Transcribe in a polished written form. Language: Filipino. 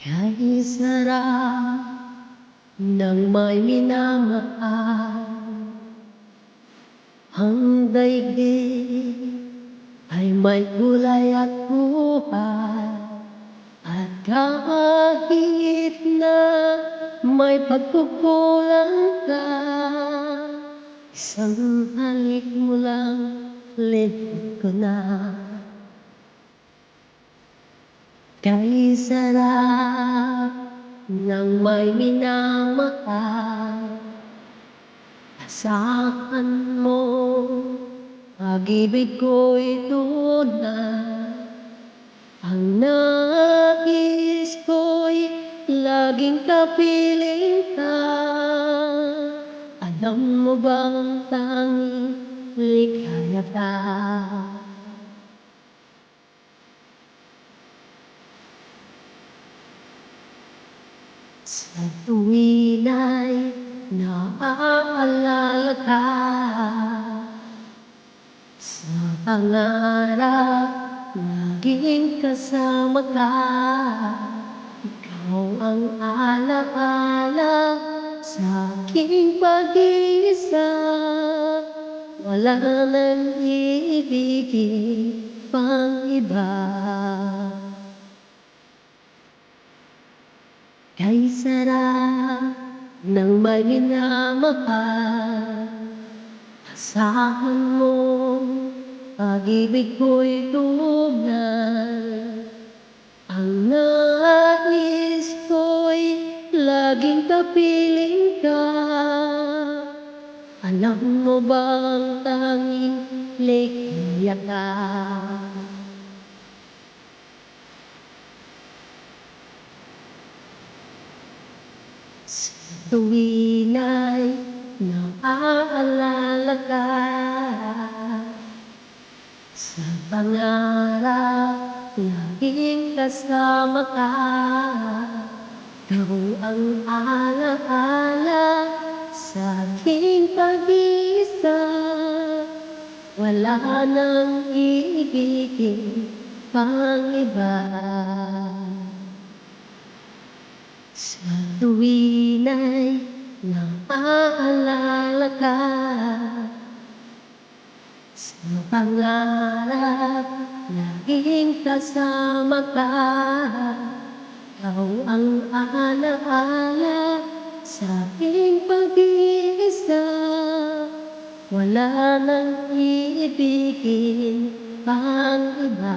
Kay sarap ng may minamahal. Ang daigdig ay may kulay at buhay. At kahit na may pagkukulang ka, isang halik mo lang, libre ko na. Kay sarap ng may minamahal. Asahan mo, pag-ibig ko'y tunay. Ang nais ko'y laging kapiling ka. Alam mo bang tanging ligaya ka? Sa tuwin ay naaalala ka, sa pangarap laging kasama ka. Ikaw ang alaala sa aking pag-iisa. Wala nang iibigin pang iba. Kay sarap ng may minamahal. Asahan mo, pag-ibig ko'y tunay. Ang nais ko'y laging kapiling ka. Alam mo bang tanging ligaya ka? Sa tuwin ay naaalala ka, sa pangarap laging kasama ka. Ikaw ang alaala sa aking pag-iisa. Wala nang iibigin pang iba. Sa tuwin ay naaalala ka, sa pangarap laging kasama ka. Ikaw ang alaala sa aking pag-iisa. Wala nang iibigin pang iba.